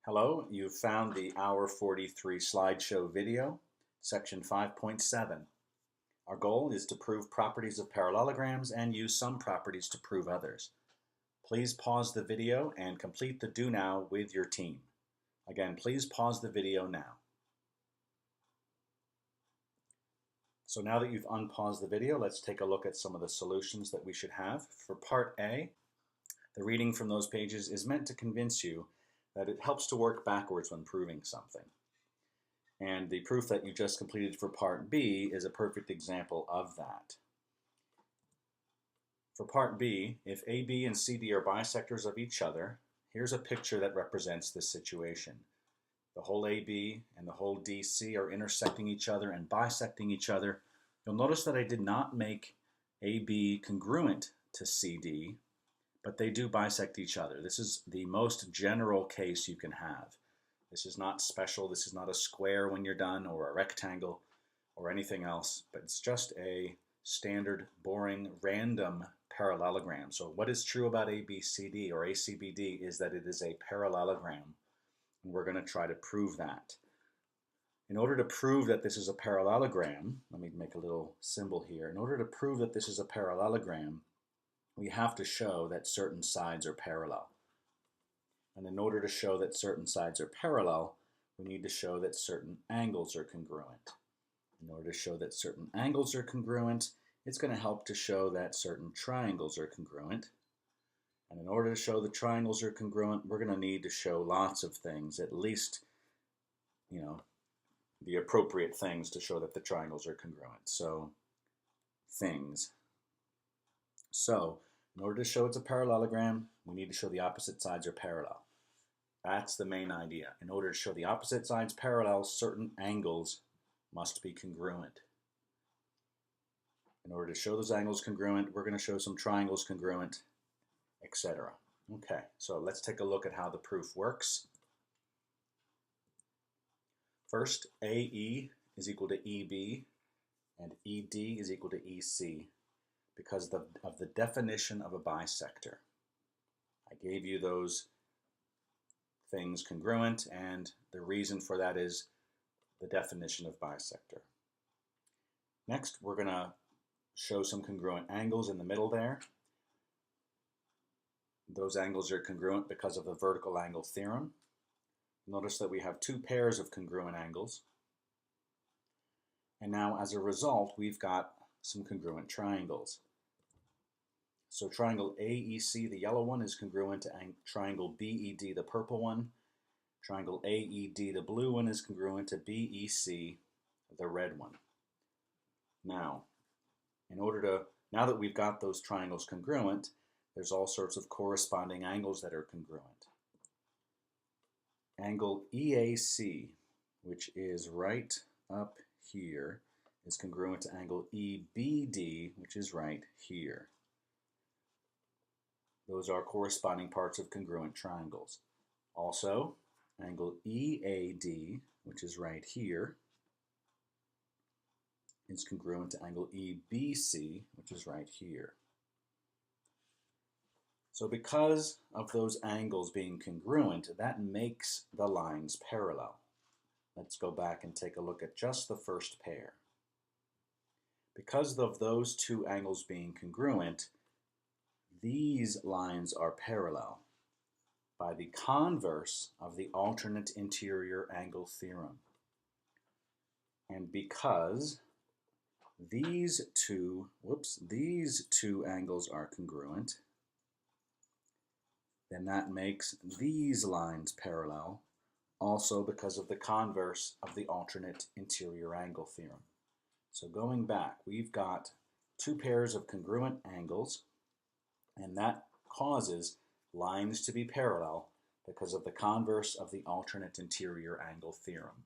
Hello, you've found the Hour 43 slideshow video, section 5.7. Our goal is to prove properties of parallelograms and use some properties to prove others. Please pause the video and complete the do now with your team. Again, please pause the video now. So now that you've unpaused the video, let's take a look at some of the solutions that we should have. For part A, the reading from those pages is meant to convince you that it helps to work backwards when proving something. And the proof that you just completed for part B is a perfect example of that. For part B, if AB and CD are bisectors of each other, here's a picture that represents this situation. The whole AB and the whole DC are intersecting each other and bisecting each other. You'll notice that I did not make AB congruent to CD, but they do bisect each other. This is the most general case you can have. This is not special. This is not a square when you're done or a rectangle or anything else, but it's just a standard, boring, random parallelogram. So what is true about ABCD or ACBD is that it is a parallelogram, and we're going to try to prove that. In order to prove that this is a parallelogram, let me make a little symbol here. In order to prove that this is a parallelogram, we have to show that certain sides are parallel. And in order to show that certain sides are parallel, we need to show that certain angles are congruent. In order to show that certain angles are congruent, it's going to help to show that certain triangles are congruent. And in order to show the triangles are congruent, we're going to need to show lots of things, at least, the appropriate things to show that the triangles are congruent. So, things. So, in order to show it's a parallelogram, we need to show the opposite sides are parallel. That's the main idea. In order to show the opposite sides parallel, certain angles must be congruent. In order to show those angles congruent, we're going to show some triangles congruent, etc. Okay, so let's take a look at how the proof works. First, AE is equal to EB, and ED is equal to EC. Because of the definition of a bisector. I gave you those things congruent, and the reason for that is the definition of bisector. Next, we're going to show some congruent angles in the middle there. Those angles are congruent because of the vertical angle theorem. Notice that we have two pairs of congruent angles. And now, as a result, we've got some congruent triangles. So triangle AEC, the yellow one, is congruent to triangle BED, the purple one. Triangle AED, the blue one, is congruent to BEC, the red one. Now, now that we've got those triangles congruent, there's all sorts of corresponding angles that are congruent. Angle EAC, which is right up here, is congruent to angle EBD, which is right here. Those are corresponding parts of congruent triangles. Also, angle EAD, which is right here, is congruent to angle EBC, which is right here. So because of those angles being congruent, that makes the lines parallel. Let's go back and take a look at just the first pair. Because of those two angles being congruent, these lines are parallel by the converse of the alternate interior angle theorem. And because these two angles are congruent, then that makes these lines parallel, also because of the converse of the alternate interior angle theorem. So going back, we've got two pairs of congruent angles, and that causes lines to be parallel because of the converse of the alternate interior angle theorem.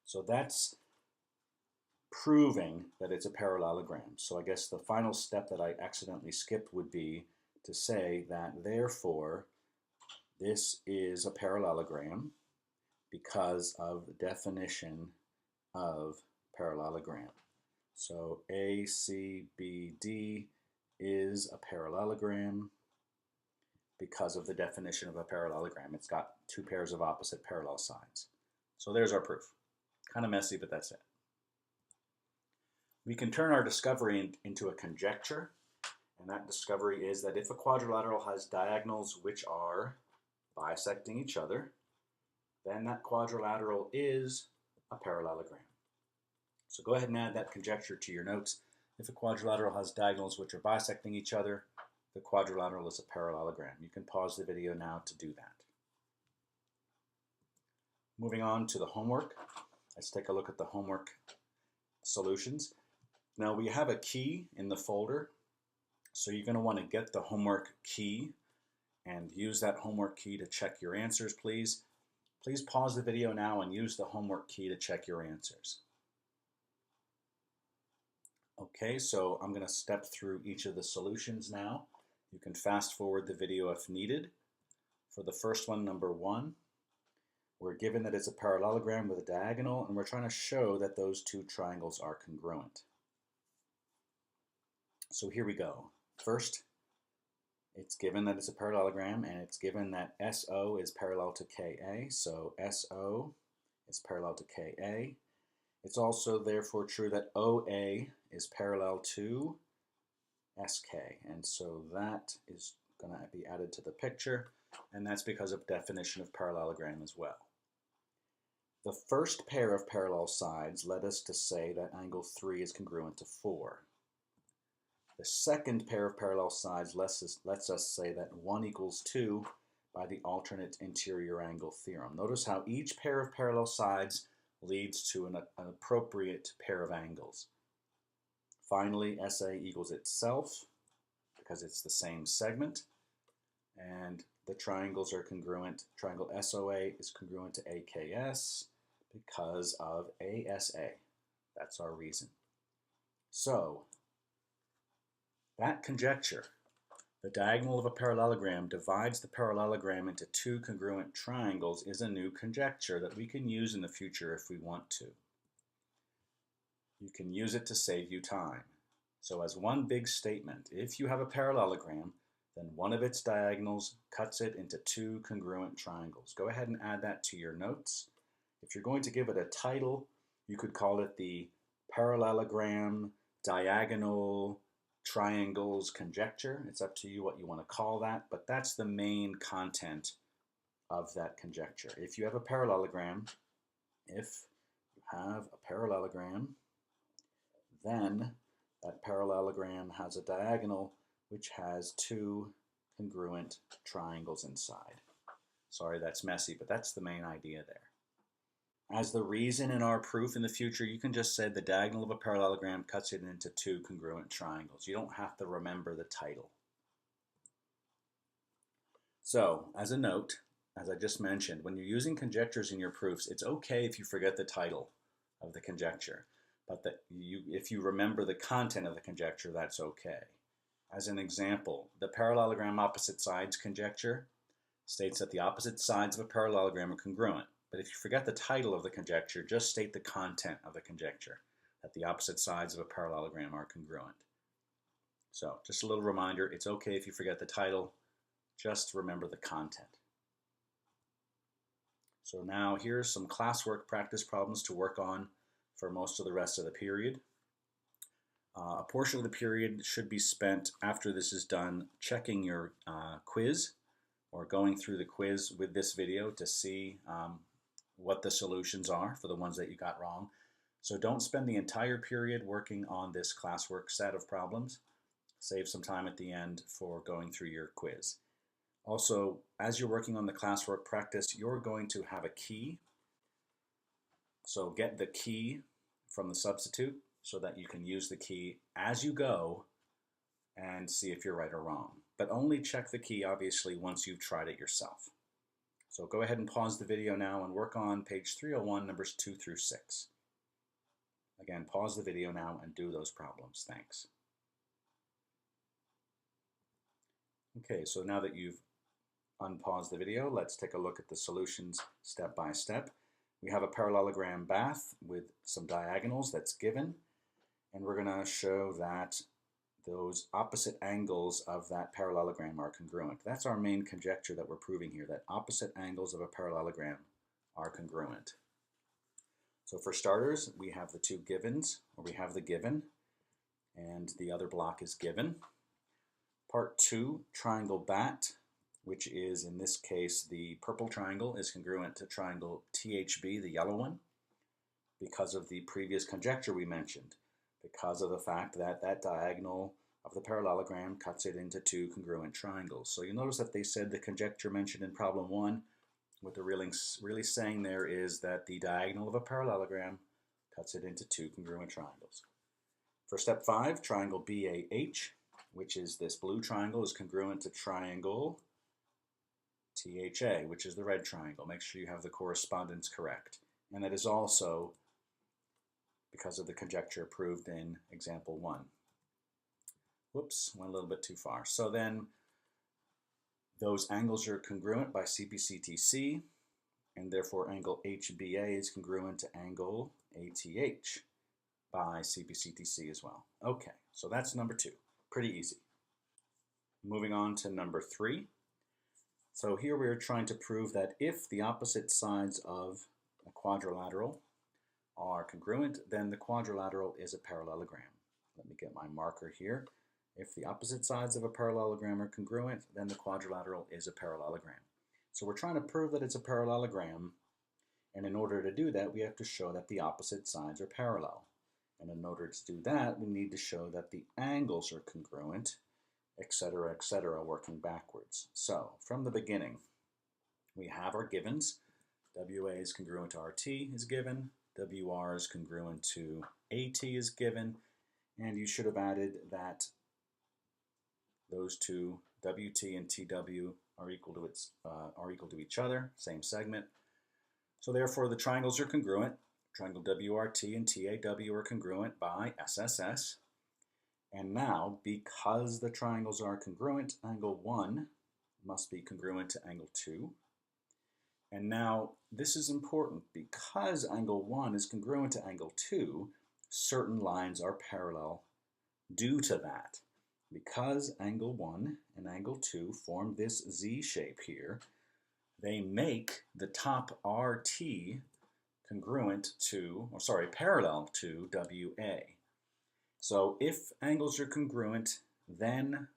So that's proving that it's a parallelogram. So I guess the final step that I accidentally skipped would be to say that therefore this is a parallelogram because of the definition of parallelogram. So ACBD is a parallelogram because of the definition of a parallelogram. It's got two pairs of opposite parallel sides. So there's our proof. Kind of messy, but that's it. We can turn our discovery into a conjecture, and that discovery is that if a quadrilateral has diagonals which are bisecting each other, then that quadrilateral is a parallelogram. So go ahead and add that conjecture to your notes. If a quadrilateral has diagonals which are bisecting each other, the quadrilateral is a parallelogram. You can pause the video now to do that. Moving on to the homework. Let's take a look at the homework solutions. Now we have a key in the folder, so you're going to want to get the homework key and use that homework key to check your answers, please. Please pause the video now and use the homework key to check your answers. Okay, so I'm going to step through each of the solutions now. You can fast forward the video if needed. For the first one, number 1, we're given that it's a parallelogram with a diagonal, and we're trying to show that those two triangles are congruent. So here we go. First, it's given that it's a parallelogram, and it's given that SO is parallel to KA, so SO is parallel to KA. It's also therefore true that OA is parallel to SK, and so that is going to be added to the picture, and that's because of definition of parallelogram as well. The first pair of parallel sides led us to say that angle 3 is congruent to 4. The second pair of parallel sides lets us say that 1 equals 2 by the alternate interior angle theorem. Notice how each pair of parallel sides leads to an appropriate pair of angles. Finally, SA equals itself because it's the same segment, and the triangles are congruent. Triangle SOA is congruent to AKS because of ASA. That's our reason. So, that conjecture, the diagonal of a parallelogram divides the parallelogram into two congruent triangles, is a new conjecture that we can use in the future if we want to. You can use it to save you time. So as one big statement, if you have a parallelogram, then one of its diagonals cuts it into two congruent triangles. Go ahead and add that to your notes. If you're going to give it a title, you could call it the parallelogram diagonal triangles conjecture. It's up to you what you want to call that, but that's the main content of that conjecture. If you have a parallelogram, then that parallelogram has a diagonal which has two congruent triangles inside. Sorry, that's messy, but that's the main idea there. As the reason in our proof in the future, you can just say the diagonal of a parallelogram cuts it into two congruent triangles. You don't have to remember the title. So, as a note, as I just mentioned, when you're using conjectures in your proofs, it's okay if you forget the title of the conjecture, but if you remember the content of the conjecture, that's okay. As an example, the parallelogram opposite sides conjecture states that the opposite sides of a parallelogram are congruent. But if you forget the title of the conjecture, just state the content of the conjecture, that the opposite sides of a parallelogram are congruent. So, just a little reminder, it's okay if you forget the title, just remember the content. So now here's some classwork practice problems to work on for most of the rest of the period. A portion of the period should be spent after this is done checking your quiz or going through the quiz with this video to see what the solutions are for the ones that you got wrong. So don't spend the entire period working on this classwork set of problems. Save some time at the end for going through your quiz. Also, as you're working on the classwork practice, you're going to have a key. So get the key from the substitute so that you can use the key as you go and see if you're right or wrong. But only check the key, obviously, once you've tried it yourself. So go ahead and pause the video now and work on page 301, numbers 2 through 6. Again, pause the video now and do those problems. Thanks. Okay, so now that you've unpaused the video, let's take a look at the solutions step by step. We have a parallelogram bath with some diagonals that's given, and we're going to show that those opposite angles of that parallelogram are congruent. That's our main conjecture that we're proving here, that opposite angles of a parallelogram are congruent. So for starters, we have the two givens, or we have the given, and the other block is given. Part 2, triangle BAT, which is in this case the purple triangle, is congruent to triangle THB, the yellow one, because of the previous conjecture we mentioned, because of the fact that that diagonal of the parallelogram cuts it into two congruent triangles. So you notice that they said the conjecture mentioned in problem 1, what they're really saying there is that the diagonal of a parallelogram cuts it into two congruent triangles. For step 5, triangle BAH, which is this blue triangle, is congruent to triangle THA, which is the red triangle. Make sure you have the correspondence correct. And that is also because of the conjecture proved in example 1. Whoops, went a little bit too far. So then those angles are congruent by CBCTC, and therefore angle HBA is congruent to angle ATH by CBCTC as well. Okay, so that's number 2. Pretty easy. Moving on to number 3. So here we're trying to prove that if the opposite sides of a quadrilateral are congruent, then the quadrilateral is a parallelogram. Let me get my marker here. If the opposite sides of a parallelogram are congruent, then the quadrilateral is a parallelogram. So we're trying to prove that it's a parallelogram, and in order to do that, we have to show that the opposite sides are parallel. And in order to do that, we need to show that the angles are congruent, etc., working backwards. So from the beginning, we have our givens. WA is congruent to RT is given. WR is congruent to AT is given. And you should have added that those two, WT and TW, are equal to each other, same segment. So therefore, the triangles are congruent. Triangle WRT and TAW are congruent by SSS. And now, because the triangles are congruent, angle 1 must be congruent to angle 2. And now, this is important. Because angle 1 is congruent to angle 2, certain lines are parallel due to that. Because angle 1 and angle 2 form this Z shape here, they make the top RT parallel to WA. So if angles are congruent, then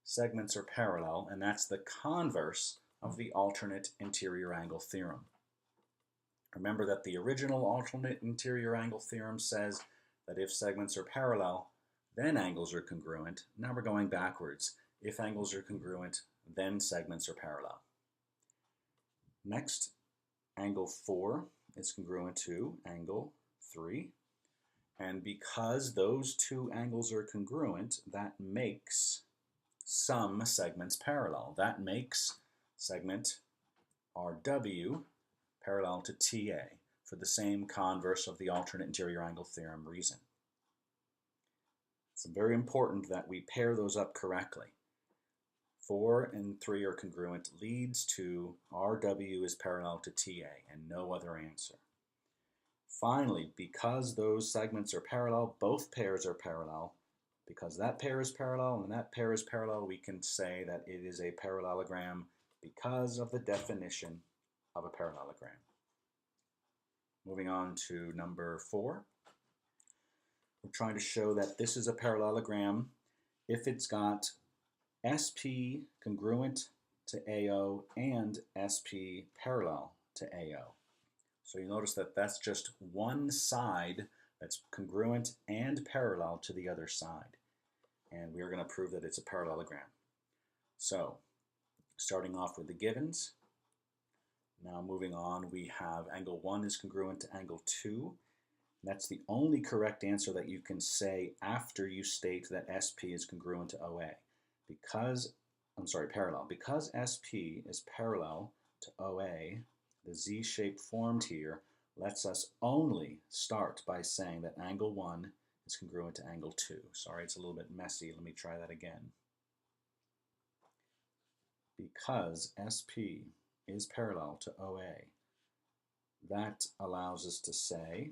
segments are parallel, and that's the converse of the alternate interior angle theorem. Remember that the original alternate interior angle theorem says that if segments are parallel, then angles are congruent. Now we're going backwards. If angles are congruent, then segments are parallel. Next, angle 4 is congruent to angle 3. And because those two angles are congruent, that makes some segments parallel. That makes segment RW parallel to TA for the same converse of the alternate interior angle theorem reason. It's very important that we pair those up correctly. 4 and 3 are congruent leads to RW is parallel to TA and no other answer. Finally, because those segments are parallel, both pairs are parallel. Because that pair is parallel and that pair is parallel, we can say that it is a parallelogram because of the definition of a parallelogram. Moving on to number 4. We're trying to show that this is a parallelogram if it's got SP congruent to AO and SP parallel to AO. So you notice that that's just one side that's congruent and parallel to the other side. And we're going to prove that it's a parallelogram. So, starting off with the givens. Now moving on, we have angle 1 is congruent to angle 2. That's the only correct answer that you can say after you state that SP is congruent to OA. Parallel. Because SP is parallel to OA, the Z shape formed here lets us only start by saying that angle 1 is congruent to angle 2. Sorry, it's a little bit messy. Let me try that again. Because SP is parallel to OA, that allows us to say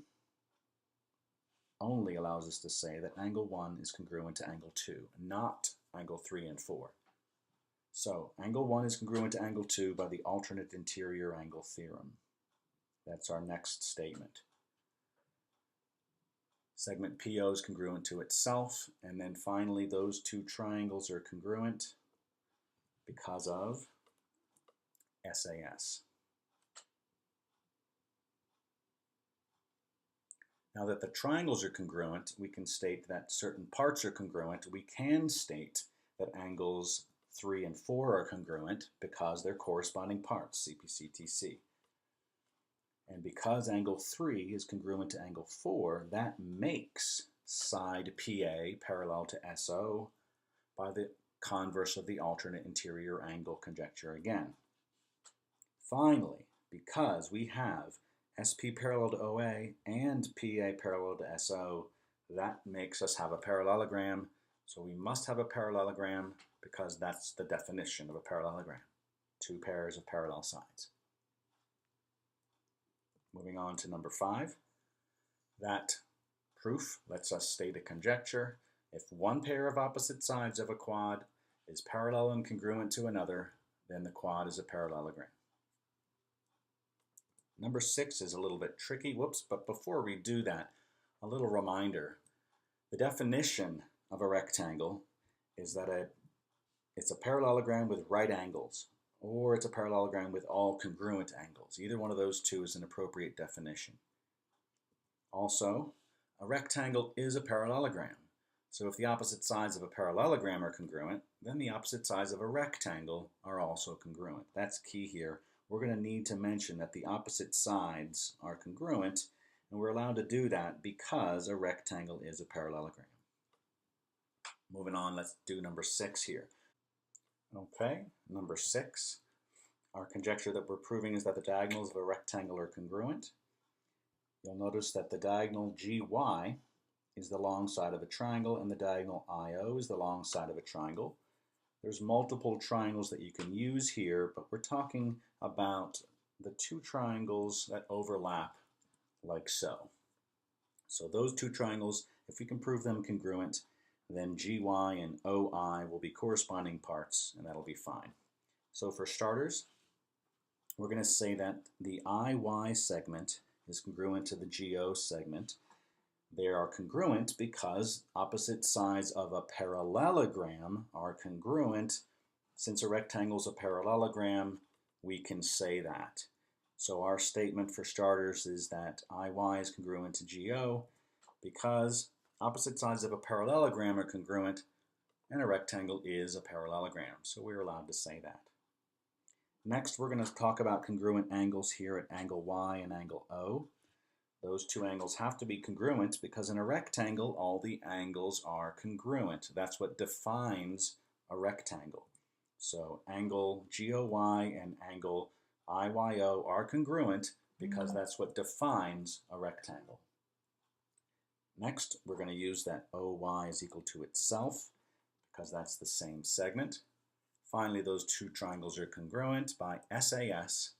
only allows us to say that angle 1 is congruent to angle 2, not angle 3 and 4. So angle 1 is congruent to angle 2 by the alternate interior angle theorem. That's our next statement. Segment PO is congruent to itself, and then finally those two triangles are congruent because of SAS. Now that the triangles are congruent, we can state that certain parts are congruent. We can state that angles 3 and 4 are congruent because they're corresponding parts, CPCTC. And because angle 3 is congruent to angle 4, that makes side PA parallel to SO by the converse of the alternate interior angle conjecture again. Finally, because we have SP parallel to OA and PA parallel to SO, that makes us have a parallelogram. So we must have a parallelogram because that's the definition of a parallelogram. Two pairs of parallel sides. Moving on to number 5. That proof lets us state a conjecture. If one pair of opposite sides of a quad is parallel and congruent to another, then the quad is a parallelogram. Number 6 is a little bit tricky, but before we do that, a little reminder. The definition of a rectangle is that it's a parallelogram with right angles, or it's a parallelogram with all congruent angles. Either one of those two is an appropriate definition. Also, a rectangle is a parallelogram. So if the opposite sides of a parallelogram are congruent, then the opposite sides of a rectangle are also congruent. That's key here. We're going to need to mention that the opposite sides are congruent, and we're allowed to do that because a rectangle is a parallelogram. Moving on, let's do number 6 here. Okay, number 6. Our conjecture that we're proving is that the diagonals of a rectangle are congruent. You'll notice that the diagonal GY is the long side of a triangle, and the diagonal IO is the long side of a triangle. There's multiple triangles that you can use here, but we're talking about the two triangles that overlap like so. So those two triangles, if we can prove them congruent, then GY and OI will be corresponding parts, and that'll be fine. So for starters, we're going to say that the IY segment is congruent to the GO segment. They are congruent because opposite sides of a parallelogram are congruent. Since a rectangle is a parallelogram, we can say that. So our statement for starters is that IY is congruent to GO because opposite sides of a parallelogram are congruent and a rectangle is a parallelogram. So we're allowed to say that. Next, we're going to talk about congruent angles here at angle Y and angle O. Those two angles have to be congruent because in a rectangle, all the angles are congruent. That's what defines a rectangle. So angle GOY and angle IYO are congruent because that's what defines a rectangle. Next, we're going to use that OY is equal to itself because that's the same segment. Finally, those two triangles are congruent by SAS,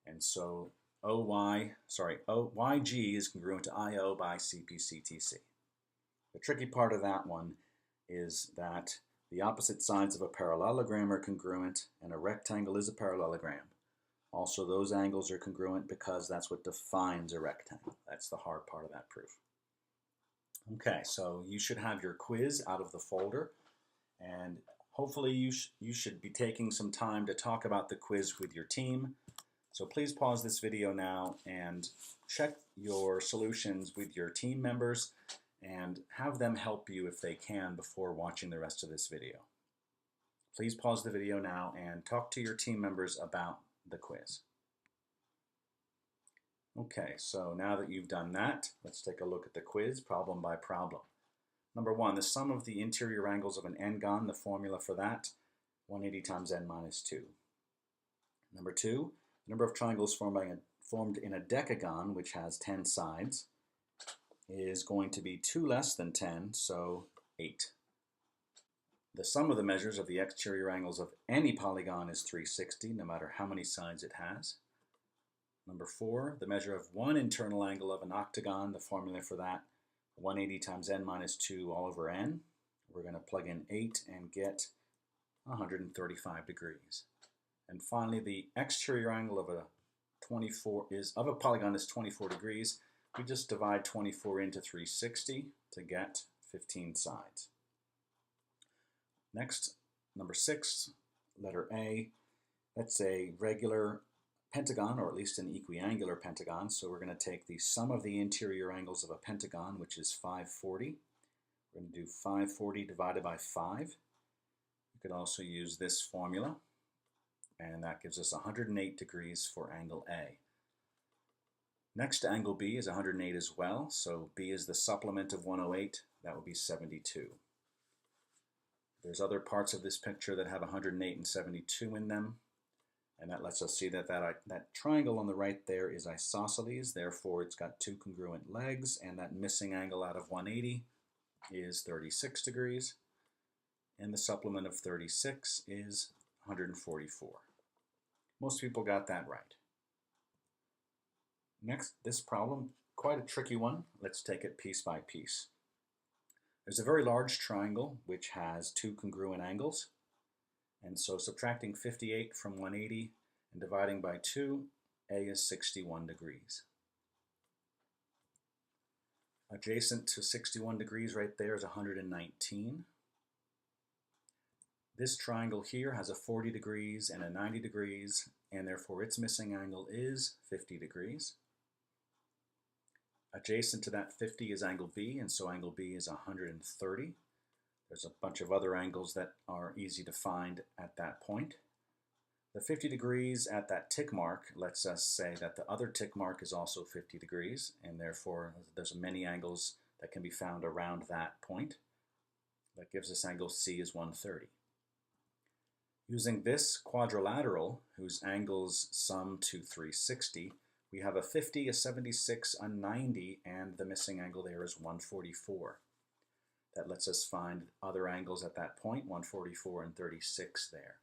and so YG is congruent to IO by CPCTC. The tricky part of that one is that the opposite sides of a parallelogram are congruent and a rectangle is a parallelogram. Also, those angles are congruent because that's what defines a rectangle. That's the hard part of that proof. Okay, so you should have your quiz out of the folder, and hopefully you should be taking some time to talk about the quiz with your team. So please pause this video now and check your solutions with your team members and have them help you if they can before watching the rest of this video. Please pause the video now and talk to your team members about the quiz. Okay, so now that you've done that, let's take a look at the quiz problem by problem. Number 1, the sum of the interior angles of an n-gon, the formula for that, 180 times n minus 2. Number 2, the number of triangles formed in a decagon, which has 10 sides, is going to be 2 less than 10, so 8. The sum of the measures of the exterior angles of any polygon is 360, no matter how many sides it has. Number 4, the measure of one internal angle of an octagon, the formula for that, 180 times n minus 2 all over n. We're going to plug in 8 and get 135 degrees. And finally, the exterior angle of a polygon is 24 degrees. We just divide 24 into 360 to get 15 sides. Next, number 6, letter A. That's a regular pentagon, or at least an equiangular pentagon. So we're going to take the sum of the interior angles of a pentagon, which is 540. We're going to do 540 divided by 5. You could also use this formula, and that gives us 108 degrees for angle A. Next to angle B is 108 as well, so B is the supplement of 108. That would be 72. There's other parts of this picture that have 108 and 72 in them, and that lets us see that that triangle on the right there is isosceles, therefore it's got two congruent legs, and that missing angle out of 180 is 36 degrees, and the supplement of 36 is 144. Most people got that right. Next, this problem, quite a tricky one. Let's take it piece by piece. There's a very large triangle which has two congruent angles, and so subtracting 58 from 180 and dividing by 2, A is 61 degrees. Adjacent to 61 degrees right there is 119. This triangle here has a 40 degrees and a 90 degrees, and therefore its missing angle is 50 degrees. Adjacent to that 50 is angle B, and so angle B is 130. There's a bunch of other angles that are easy to find at that point. The 50 degrees at that tick mark lets us say that the other tick mark is also 50 degrees, and therefore there's many angles that can be found around that point. That gives us angle C is 130. Using this quadrilateral, whose angles sum to 360, we have a 50, a 76, a 90, and the missing angle there is 144. That lets us find other angles at that point, 144 and 36 there.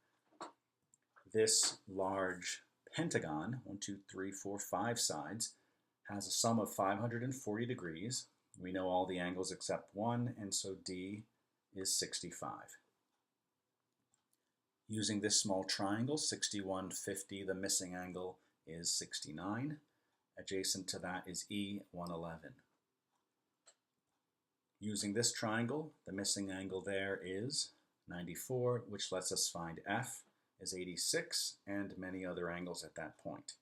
This large pentagon, 1, 2, 3, 4, 5 sides, has a sum of 540 degrees. We know all the angles except one, and so D is 65. Using this small triangle, 61, 50, the missing angle is 69. Adjacent to that is E, 111. Using this triangle, the missing angle there is 94, which lets us find F is 86, and many other angles at that point.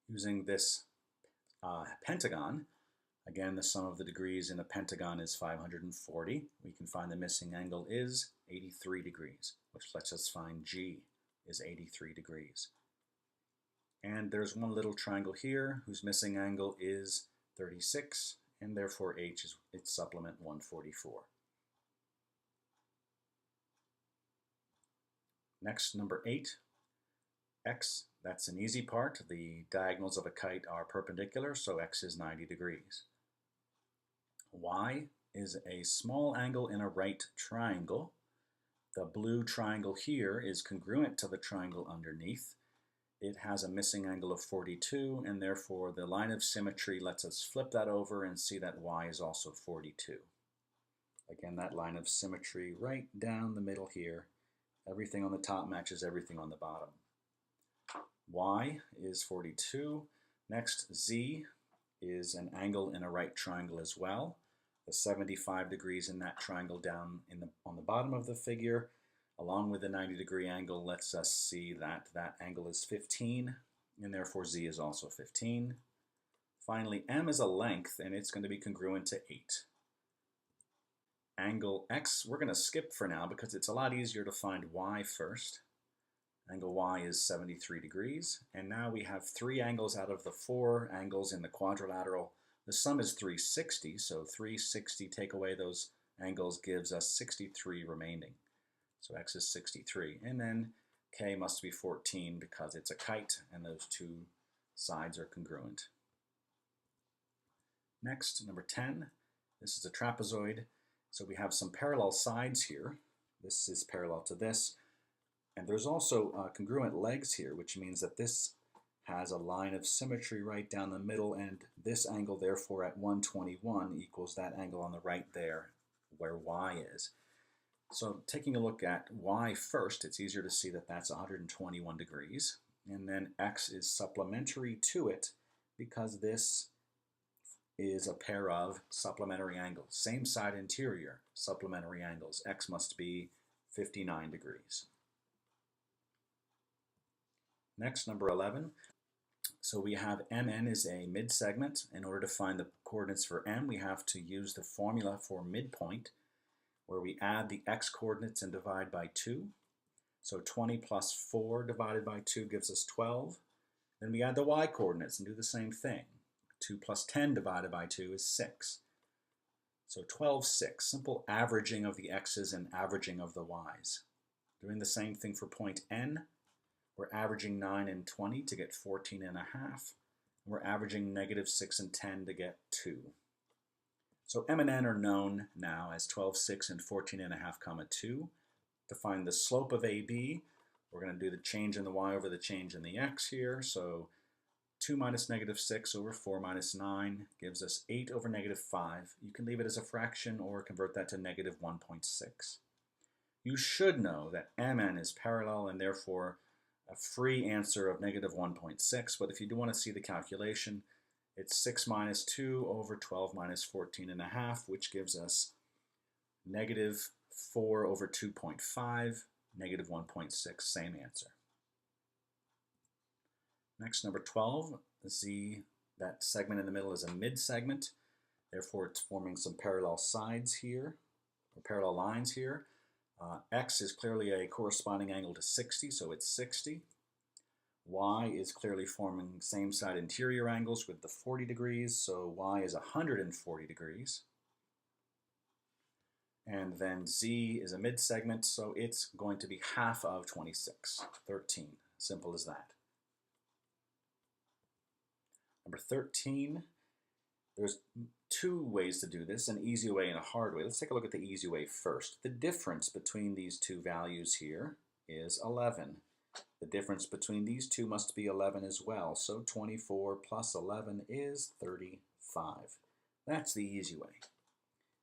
Using this pentagon, again, the sum of the degrees in a pentagon is 540. We can find the missing angle is 83 degrees, which lets us find G is 83 degrees. And there's one little triangle here whose missing angle is 36, and therefore H is its supplement 144. Next, number 8, X, that's an easy part. The diagonals of a kite are perpendicular, so X is 90 degrees. Y is a small angle in a right triangle. The blue triangle here is congruent to the triangle underneath. It has a missing angle of 42, and therefore the line of symmetry lets us flip that over and see that Y is also 42. Again, that line of symmetry right down the middle here. Everything on the top matches everything on the bottom. Y is 42. Next, Z is an angle in a right triangle as well. The 75 degrees in that triangle down on the bottom of the figure, along with the 90-degree angle, lets us see that that angle is 15, and therefore Z is also 15. Finally, M is a length, and it's going to be congruent to 8. Angle X, we're going to skip for now because it's a lot easier to find Y first. Angle Y is 73 degrees, and now we have 3 angles out of the 4 angles in the quadrilateral. The sum is 360, so 360 take away those angles gives us 63 remaining. So X is 63, and then K must be 14 because it's a kite and those two sides are congruent. Next, number 10, this is a trapezoid. So we have some parallel sides here. This is parallel to this. And there's also congruent legs here, which means that this has a line of symmetry right down the middle, and this angle therefore at 121 equals that angle on the right there where y is. So taking a look at y first, it's easier to see that that's 121 degrees, and then x is supplementary to it because this is a pair of supplementary angles. Same side interior, supplementary angles. X must be 59 degrees. Next, number 11. So we have MN is a mid-segment. In order to find the coordinates for M, we have to use the formula for midpoint, where we add the x coordinates and divide by 2. So 20 plus 4 divided by 2 gives us 12. Then we add the y coordinates and do the same thing. 2 plus 10 divided by 2 is 6. So 12, 6. Simple averaging of the x's and averaging of the y's. Doing the same thing for point N. We're averaging 9 and 20 to get 14 and a half. We're averaging negative 6 and 10 to get 2. So M and N are known now as 12, 6, and 14 and a half, comma 2. To find the slope of AB, we're going to do the change in the y over the change in the x here. So 2 minus negative 6 over 4 minus 9 gives us 8 over negative 5. You can leave it as a fraction or convert that to negative 1.6. You should know that MN is parallel and therefore a free answer of negative 1.6, but if you do want to see the calculation, it's 6 minus 2 over 12 minus 14 and a half, which gives us negative 4 over 2.5, negative 1.6, same answer. Next, number 12, Z, that segment in the middle is a mid-segment, therefore it's forming some parallel sides here, or parallel lines here. X is clearly a corresponding angle to 60, so it's 60. Y is clearly forming same side interior angles with the 40 degrees, so Y is 140 degrees. And then Z is a mid-segment, so it's going to be half of 26, 13. Simple as that. Number 13, there's two ways to do this, an easy way and a hard way. Let's take a look at the easy way first. The difference between these two values here is 11. The difference between these two must be 11 as well, so 24 plus 11 is 35. That's the easy way.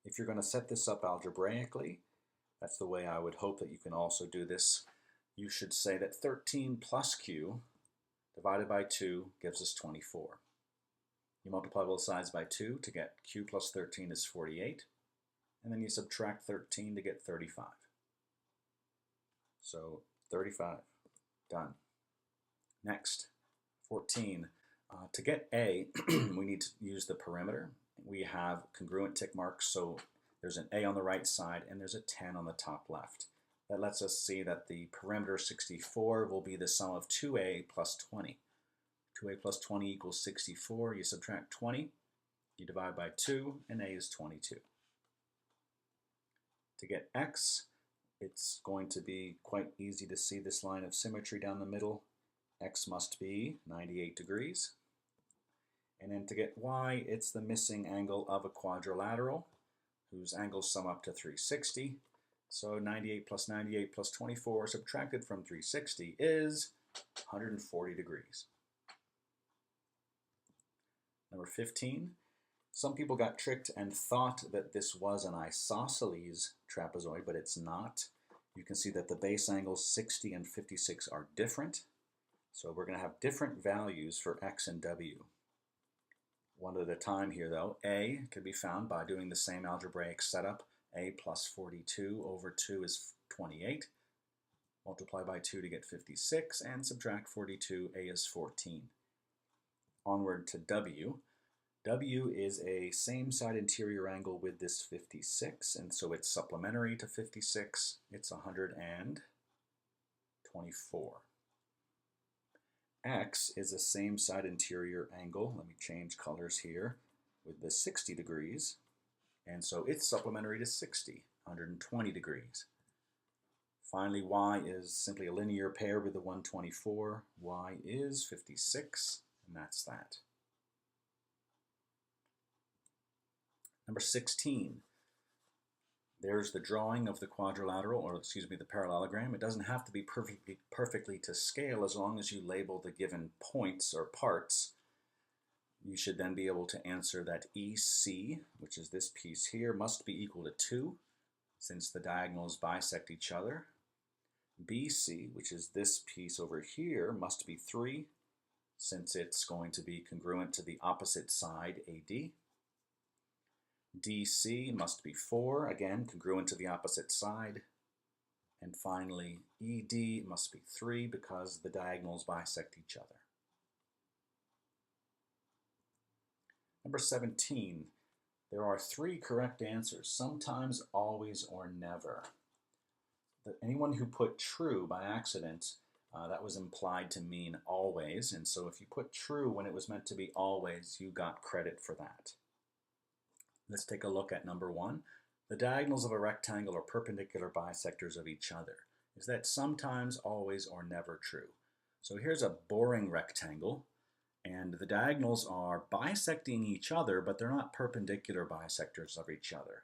If you're going to set this up algebraically, that's the way I would hope that you can also do this. You should say that 13 plus q divided by 2 gives us 24. You multiply both sides by 2 to get q plus 13 is 48, and then you subtract 13 to get 35. So 35, done. Next, 14. To get A, we need to use the perimeter. We have congruent tick marks, so there's an A on the right side and there's a 10 on the top left. That lets us see that the perimeter 64 will be the sum of 2A plus 20. 2A plus 20 equals 64. You subtract 20, you divide by 2, and A is 22. To get X, it's going to be quite easy to see this line of symmetry down the middle. X must be 98 degrees. And then to get Y, it's the missing angle of a quadrilateral, whose angles sum up to 360. So 98 plus 24 subtracted from 360 is 140 degrees. Number 15, some people got tricked and thought that this was an isosceles trapezoid, but it's not. You can see that the base angles 60 and 56 are different. So we're going to have different values for X and W. One at a time here though. A can be found by doing the same algebraic setup. A plus 42 over 2 is 28. Multiply by 2 to get 56 and subtract 42, A is 14. Onward to W. W is a same side interior angle with this 56, and so it's supplementary to 56. It's 124. X is a same side interior angle, let me change colors here, with the 60 degrees, and so it's supplementary to 60, 120 degrees. Finally, Y is simply a linear pair with the 124. Y is 56, and that's that. Number 16. There's the drawing of the quadrilateral, or excuse me, the parallelogram. It doesn't have to be perfectly to scale as long as you label the given points or parts. You should then be able to answer that EC, which is this piece here, must be equal to 2, since the diagonals bisect each other. BC, which is this piece over here, must be 3, since it's going to be congruent to the opposite side, AD. DC must be 4, again, congruent to the opposite side. And finally, ED must be 3 because the diagonals bisect each other. Number 17, there are 3 correct answers, sometimes, always, or never. Anyone who put true by accident, that was implied to mean always, and so if you put true when it was meant to be always, you got credit for that. Let's take a look at number 1. The diagonals of a rectangle are perpendicular bisectors of each other. Is that sometimes, always, or never true? So here's a boring rectangle, and the diagonals are bisecting each other, but they're not perpendicular bisectors of each other.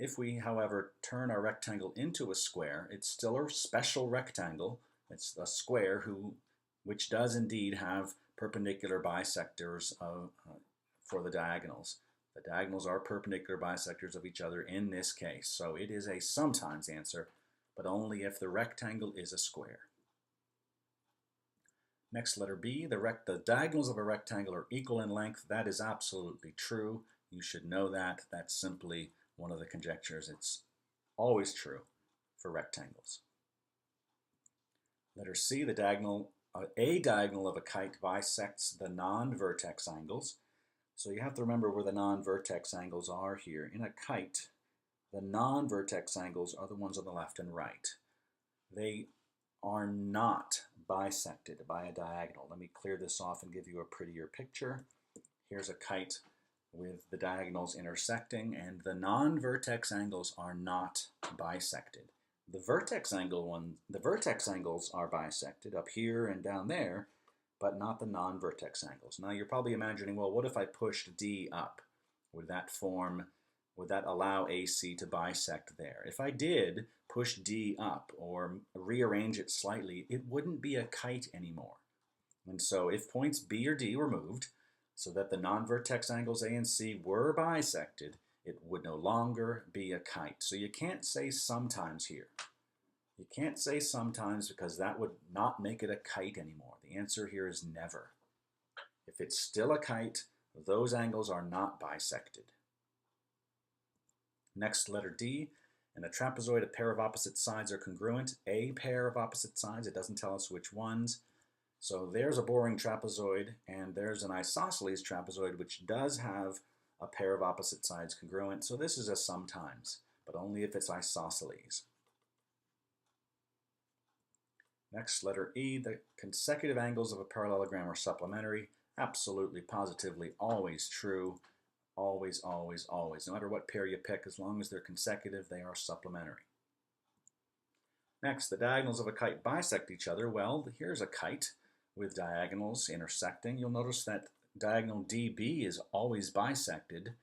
If we, however, turn our rectangle into a square, it's still a special rectangle. It's a square which does indeed have perpendicular bisectors for the diagonals. The diagonals are perpendicular bisectors of each other in this case, so it is a sometimes answer, but only if the rectangle is a square. Next, letter B, the diagonals of a rectangle are equal in length. That is absolutely true. You should know that. That's simply one of the conjectures. It's always true for rectangles. Letter C, a diagonal of a kite bisects the non-vertex angles. So you have to remember where the non-vertex angles are here. In a kite, the non-vertex angles are the ones on the left and right. They are not bisected by a diagonal. Let me clear this off and give you a prettier picture. Here's a kite with the diagonals intersecting, and the non-vertex angles are not bisected. The vertex angles are bisected up here and down there, but not the non-vertex angles. Now you're probably imagining, well, what if I pushed D up? Would that allow AC to bisect there? If I did push D up or rearrange it slightly, it wouldn't be a kite anymore. And so if points B or D were moved so that the non-vertex angles A and C were bisected, it would no longer be a kite. So you can't say sometimes here. You can't say sometimes because that would not make it a kite anymore. The answer here is never. If it's still a kite, those angles are not bisected. Next, letter D. In a trapezoid, a pair of opposite sides are congruent. A pair of opposite sides, it doesn't tell us which ones. So there's a boring trapezoid, and there's an isosceles trapezoid, which does have a pair of opposite sides congruent. So this is a sometimes, but only if it's isosceles. Next, letter E. The consecutive angles of a parallelogram are supplementary. Absolutely, positively, always true. Always, always, always. No matter what pair you pick, as long as they're consecutive, they are supplementary. Next, the diagonals of a kite bisect each other. Well, here's a kite with diagonals intersecting. You'll notice that diagonal DB is always bisected,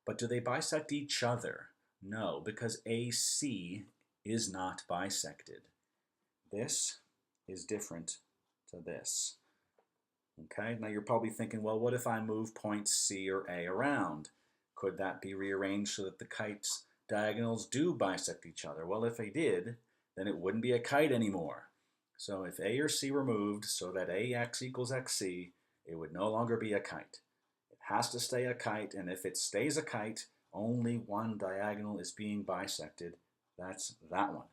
but do they bisect each other? No, because AC is not bisected. This is different to this. Okay, now you're probably thinking, well, what if I move points C or A around? Could that be rearranged so that the kite's diagonals do bisect each other? Well, if they did, then it wouldn't be a kite anymore. So if A or C were moved so that AX equals XC, it would no longer be a kite. It has to stay a kite, and if it stays a kite, only one diagonal is being bisected. That's that one.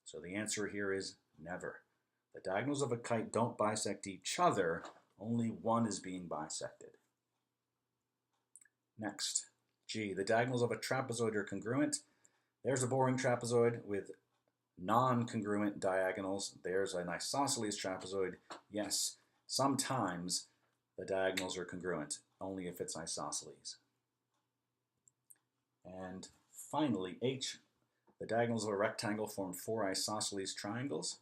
So the answer here is never. The diagonals of a kite don't bisect each other. Only one is being bisected. Next, G. The diagonals of a trapezoid are congruent. There's a boring trapezoid with non-congruent diagonals. There's an isosceles trapezoid. Yes, sometimes the diagonals are congruent, only if it's isosceles. And finally, H. The diagonals of a rectangle form 4 isosceles triangles.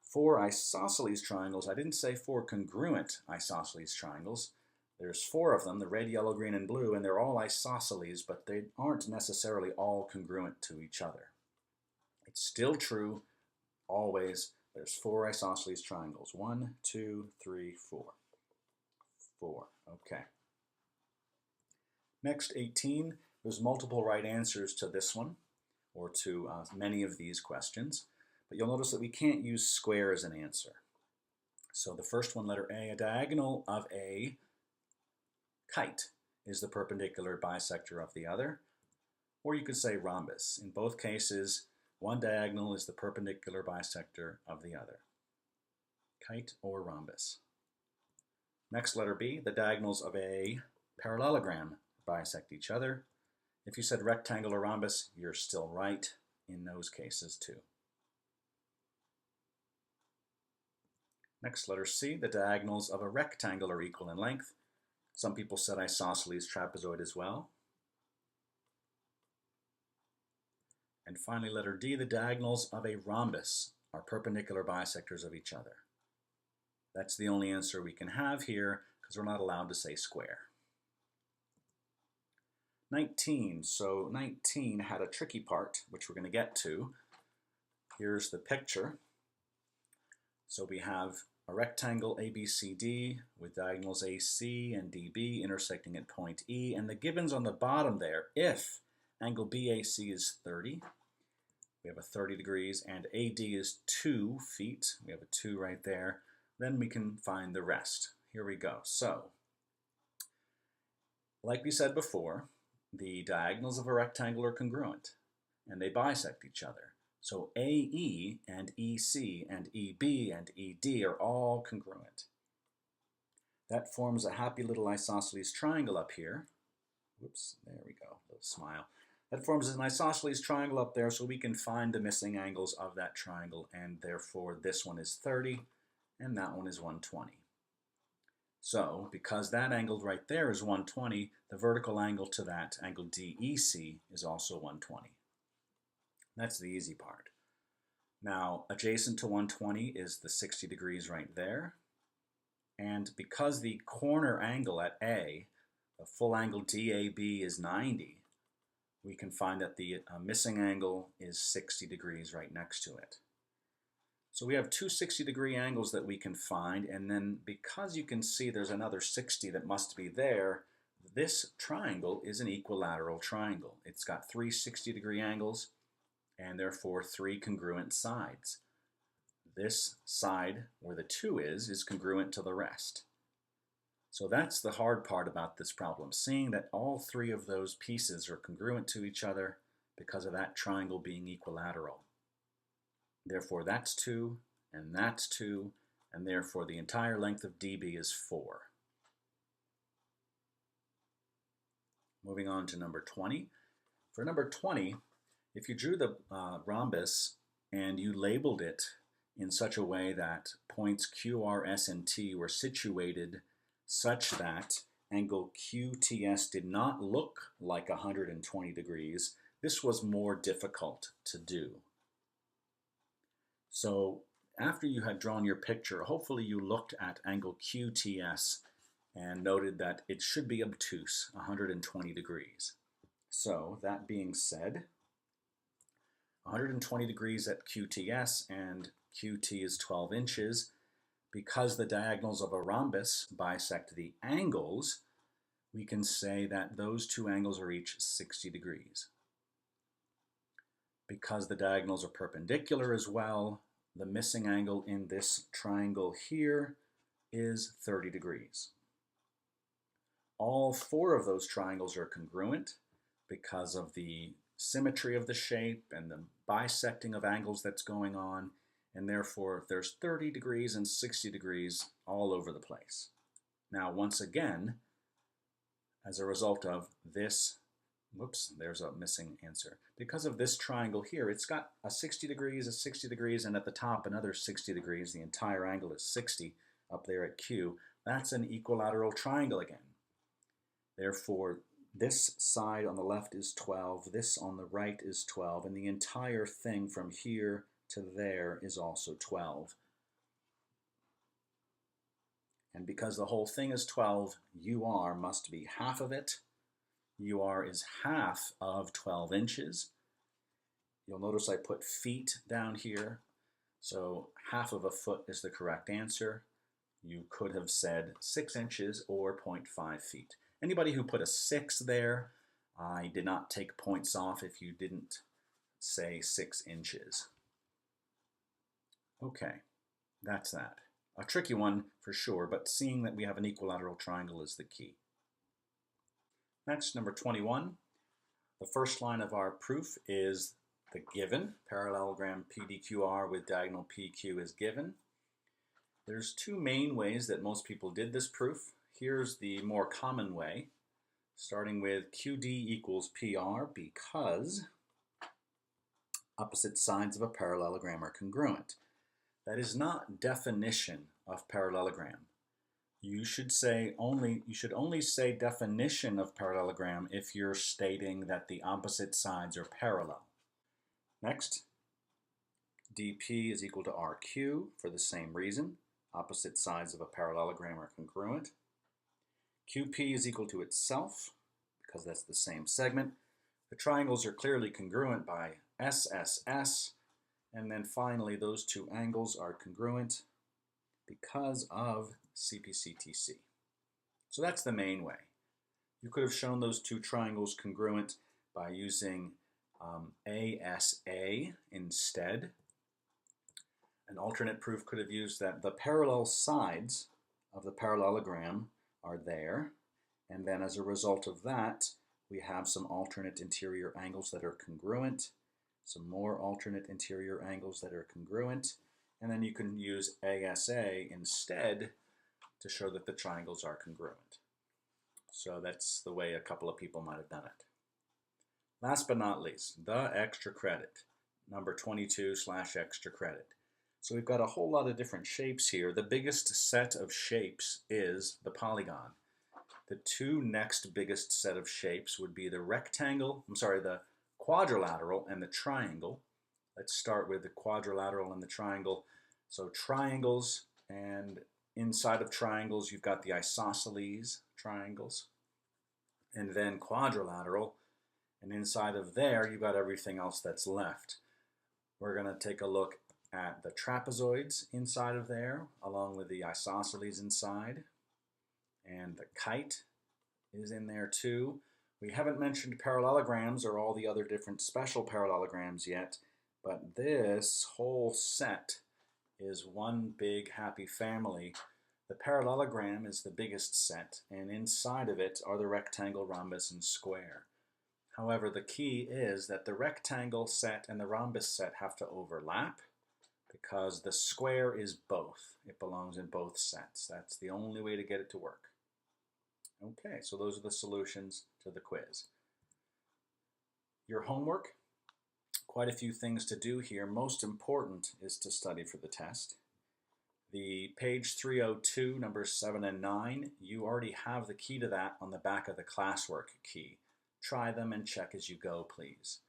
4 isosceles triangles, I didn't say 4 congruent isosceles triangles. There's 4 of them, the red, yellow, green, and blue, and they're all isosceles, but they aren't necessarily all congruent to each other. It's still true, always, there's 4 isosceles triangles. 1, 2, 3, 4. 4, okay. Next, 18, there's multiple right answers to this one, or to many of these questions, but you'll notice that we can't use square as an answer. So the first one, letter A, a diagonal of a kite is the perpendicular bisector of the other, or you could say rhombus. In both cases, one diagonal is the perpendicular bisector of the other. Kite or rhombus. Next, letter B, the diagonals of a parallelogram bisect each other. If you said rectangle or rhombus, you're still right in those cases too. Next, letter C, the diagonals of a rectangle are equal in length. Some people said isosceles trapezoid as well. And finally, letter D, the diagonals of a rhombus are perpendicular bisectors of each other. That's the only answer we can have here because we're not allowed to say square. 19, so 19 had a tricky part, which we're going to get to. Here's the picture. So we have a rectangle ABCD with diagonals AC and DB intersecting at point E, and the givens on the bottom there, if angle BAC is 30, we have a 30 degrees, and AD is 2 feet, we have a 2 right there, then we can find the rest. Here we go. So, like we said before, the diagonals of a rectangle are congruent, and they bisect each other. So AE and EC and EB and ED are all congruent. That forms a happy little isosceles triangle up here. Whoops, there we go, little smile. That forms an isosceles triangle up there, so we can find the missing angles of that triangle, and therefore this one is 30 and that one is 120. So, because that angle right there is 120, the vertical angle to that, angle DEC, is also 120. That's the easy part. Now, adjacent to 120 is the 60 degrees right there. And because the corner angle at A, the full angle DAB is 90, we can find that the missing angle is 60 degrees right next to it. So we have two 60-degree angles that we can find, and then because you can see there's another 60 that must be there, this triangle is an equilateral triangle. It's got 3 60-degree angles, and therefore 3 congruent sides. This side, where the 2 is congruent to the rest. So that's the hard part about this problem, seeing that all 3 of those pieces are congruent to each other because of that triangle being equilateral. Therefore that's 2, and that's 2, and therefore the entire length of DB is 4. Moving on to number 20. For number 20, if you drew the rhombus and you labeled it in such a way that points Q, R, S, and T were situated such that angle QTS did not look like 120 degrees, this was more difficult to do. So after you had drawn your picture, hopefully you looked at angle QTS and noted that it should be obtuse, 120 degrees. So that being said, 120 degrees at QTS and QT is 12 inches. Because the diagonals of a rhombus bisect the angles, we can say that those 2 angles are each 60 degrees. Because the diagonals are perpendicular as well, the missing angle in this triangle here is 30 degrees. All 4 of those triangles are congruent because of the symmetry of the shape and the bisecting of angles that's going on, and therefore there's 30 degrees and 60 degrees all over the place. Now once again, as a result of this, whoops, there's a missing answer. Because of this triangle here, it's got a 60 degrees, and at the top another 60 degrees. The entire angle is 60 up there at Q. That's an equilateral triangle again. Therefore, this side on the left is 12, this on the right is 12, and the entire thing from here to there is also 12. And because the whole thing is 12, UR must be half of it. UR is half of 12 inches. You'll notice I put feet down here. So half of a foot is the correct answer. You could have said 6 inches or 0.5 feet. Anybody who put a 6 there, I did not take points off if you didn't say 6 inches. Okay, that's that. A tricky one for sure, but seeing that we have an equilateral triangle is the key. Next, number 21. The first line of our proof is the given. Parallelogram PDQR with diagonal PQ is given. There's two main ways that most people did this proof. Here's the more common way, starting with QD equals PR because opposite sides of a parallelogram are congruent. That is not definition of parallelogram. You should only say definition of parallelogram if you're stating that the opposite sides are parallel. Next, DP is equal to RQ for the same reason. Opposite sides of a parallelogram are congruent. QP is equal to itself because that's the same segment. The triangles are clearly congruent by SSS. And then finally, those two angles are congruent because of CPCTC. So that's the main way. You could have shown those two triangles congruent by using ASA instead. An alternate proof could have used that the parallel sides of the parallelogram are there, and then as a result of that, we have some alternate interior angles that are congruent, some more alternate interior angles that are congruent, and then you can use ASA instead to show that the triangles are congruent. So that's the way a couple of people might have done it. Last but not least, the extra credit, number 22/extra credit. So we've got a whole lot of different shapes here. The biggest set of shapes is the polygon. The two next biggest set of shapes would be the the quadrilateral and the triangle. Let's start with the quadrilateral and the triangle. So triangles, and inside of triangles you've got the isosceles triangles, and then quadrilateral, and inside of there you've got everything else that's left. We're going to take a look at the trapezoids inside of there, along with the isosceles inside, and the kite is in there too. We haven't mentioned parallelograms or all the other different special parallelograms yet, but this whole set is one big happy family. The parallelogram is the biggest set, and inside of it are the rectangle, rhombus, and square. However, the key is that the rectangle set and the rhombus set have to overlap because the square is both. It belongs in both sets. That's the only way to get it to work. Okay, so those are the solutions to the quiz. Your homework, quite a few things to do here. Most important is to study for the test. The page 302, numbers 7 and 9, you already have the key to that on the back of the classwork key. Try them and check as you go, please.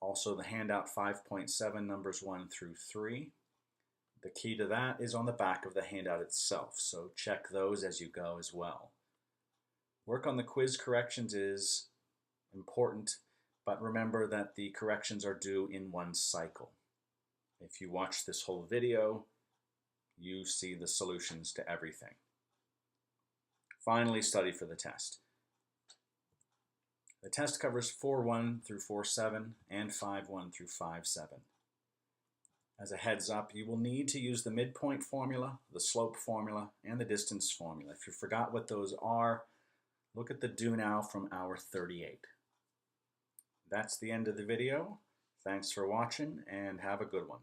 Also, the handout 5.7, numbers 1 through 3. The key to that is on the back of the handout itself, so check those as you go as well. Work on the quiz corrections is important, but remember that the corrections are due in one cycle. If you watch this whole video, you see the solutions to everything. Finally, study for the test. The test covers 4.1 through 4.7 and 5.1 through 5.7. As a heads up, you will need to use the midpoint formula, the slope formula, and the distance formula. If you forgot what those are, look at the do now from hour 38. That's the end of the video. Thanks for watching and have a good one.